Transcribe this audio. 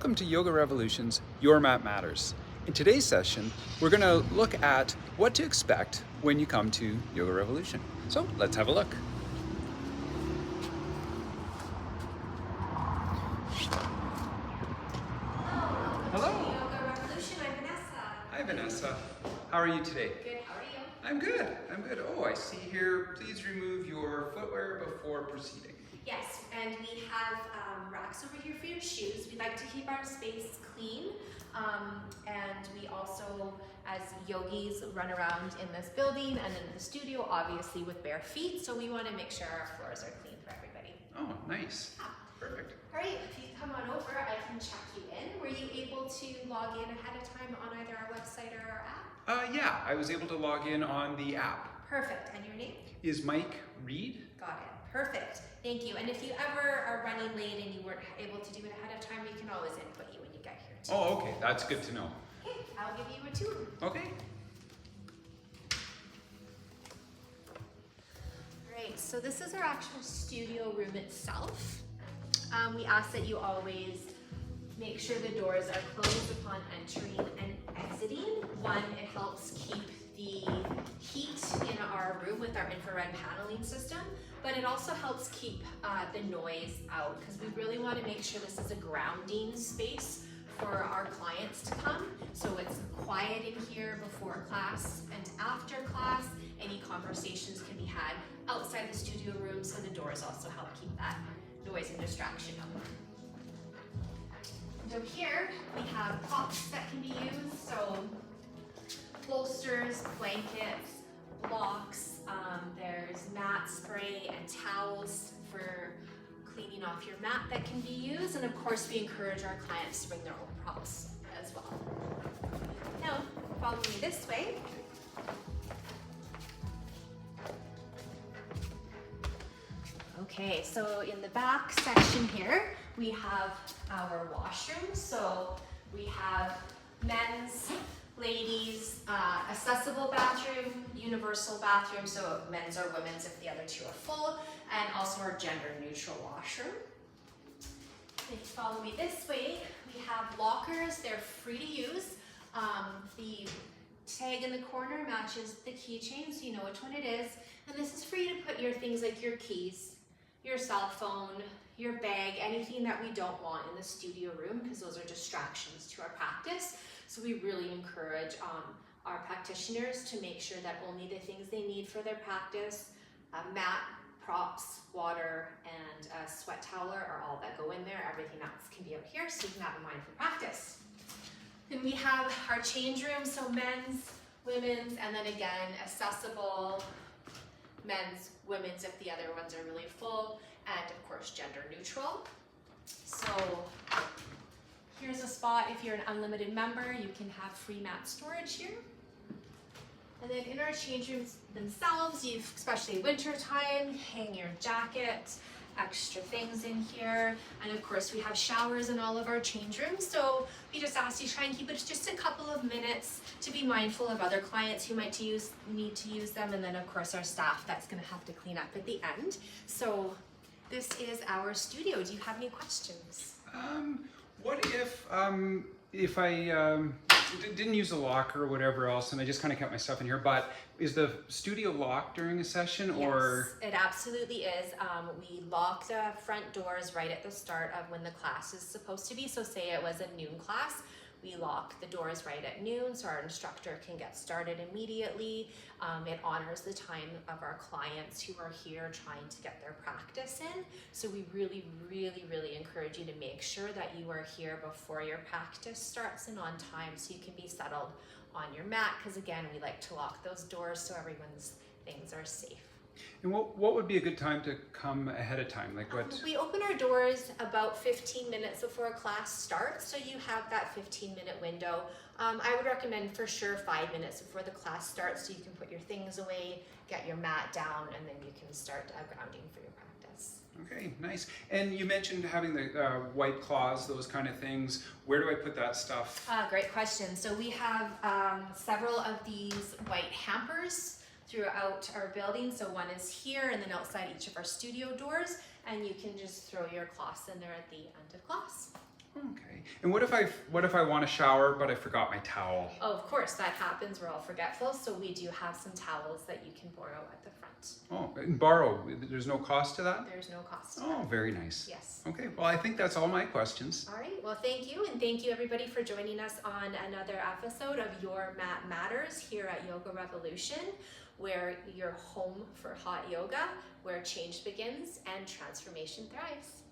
Welcome to YogaRevolution's Your Mat Matters. In today's session, we're going to look at what to expect when you come to YogaRevolution. So let's have a look. Hello. YogaRevolution, I'm Vanessa. Hi Vanessa. How are you today? Good, how are you? I'm good. Oh, I see here, please remove your footwear before proceeding. Yes, and we have racks over here for your shoes. We like to keep our space clean, and we also, as yogis, run around in this building and in the studio, obviously with bare feet, so we want to make sure our floors are clean for everybody. Oh, nice. Yeah. Perfect. All right, if you come on over, I can check you in. Were you able to log in ahead of time on either our website or our app? Yeah, I was able to log in on the app. Perfect, and your name? Is Mike Reed? Got it. Perfect. Thank you. And if you ever are running late and you weren't able to do it ahead of time, we can always input you when you get here too. Oh, okay. That's good to know. Okay, I'll give you a tour. Okay. Alright, so this is our actual studio room itself. We ask that you always make sure the doors are closed upon entering and exiting. One, it helps keep the heat in our room with our infrared paneling system, but it also helps keep the noise out because we really want to make sure this is a grounding space for our clients to come. So it's quiet in here before class and after class. Any conversations can be had outside the studio room, so the doors also help keep that noise and distraction out. And over here, we have props that can be used, so bolsters, blankets, blocks, there's mat spray and towels for cleaning off your mat that can be used, and of course we encourage our clients to bring their own props as well. Now, follow me this way. Okay, so in the back section here, we have our washroom. So we have men's, ladies, accessible bathroom, universal bathroom, so men's or women's if the other two are full, and also our gender neutral washroom. If you follow me this way, we have lockers. They're free to use. The tag in the corner matches the keychain, so you know which one it is. And this is for you to put your things like your keys, your cell phone, your bag, anything that we don't want in the studio room, because those are distractions to our practice. So we really encourage our practitioners to make sure that only the things they need for their practice, mat, props, water, and a sweat toweler are all that go in there. Everything else can be out here, so you can have in mind for practice. Then we have our change room, so men's, women's, and then again, accessible, men's, women's if the other ones are really full, and of course gender neutral. So here's a spot if you're an unlimited member, you can have free mat storage here. And then in our change rooms themselves, you've, especially winter time, hang your jacket, extra things in here, and of course we have showers in all of our change rooms, so we just ask you try and keep it just a couple of minutes to be mindful of other clients who might need to use them, and then of course our staff that's going to have to clean up at the end. So this is our studio. Do you have any questions? What if I didn't use a locker or whatever else, and I just kind of kept my stuff in here, but is the studio locked during a session, or? Yes, it absolutely is. We lock the front doors right at the start of when the class is supposed to be. So say it was a noon class, we lock the doors right at noon so our instructor can get started immediately. It honors the time of our clients who are here trying to get their practice in. So we really, really, really encourage you to make sure that you are here before your practice starts and on time so you can be settled on your mat, because again, we like to lock those doors so everyone's things are safe. And what would be a good time to come ahead of time? Like what? We open our doors about 15 minutes before a class starts, so you have that 15-minute window. I would recommend for sure 5 minutes before the class starts so you can put your things away, get your mat down, and then you can start grounding for your practice. Okay, nice. And you mentioned having the white cloths, those kind of things. Where do I put that stuff? Great question. So we have several of these white hampers throughout our building. So one is here and then outside each of our studio doors, and you can just throw your cloths in there at the end of class. Okay. And what if I want to shower but I forgot my towel? Oh, of course, that happens. We're all forgetful, so we do have some towels that you can borrow at the front. Oh, and borrow. There's no cost to that? There's no cost to Oh, that. very nice. Yes. Okay, well, I think that's all my questions. All right, well, thank you, and thank you everybody for joining us on another episode of Your Mat Matters here at Yoga Revolution, where you're home for hot yoga, where change begins and transformation thrives.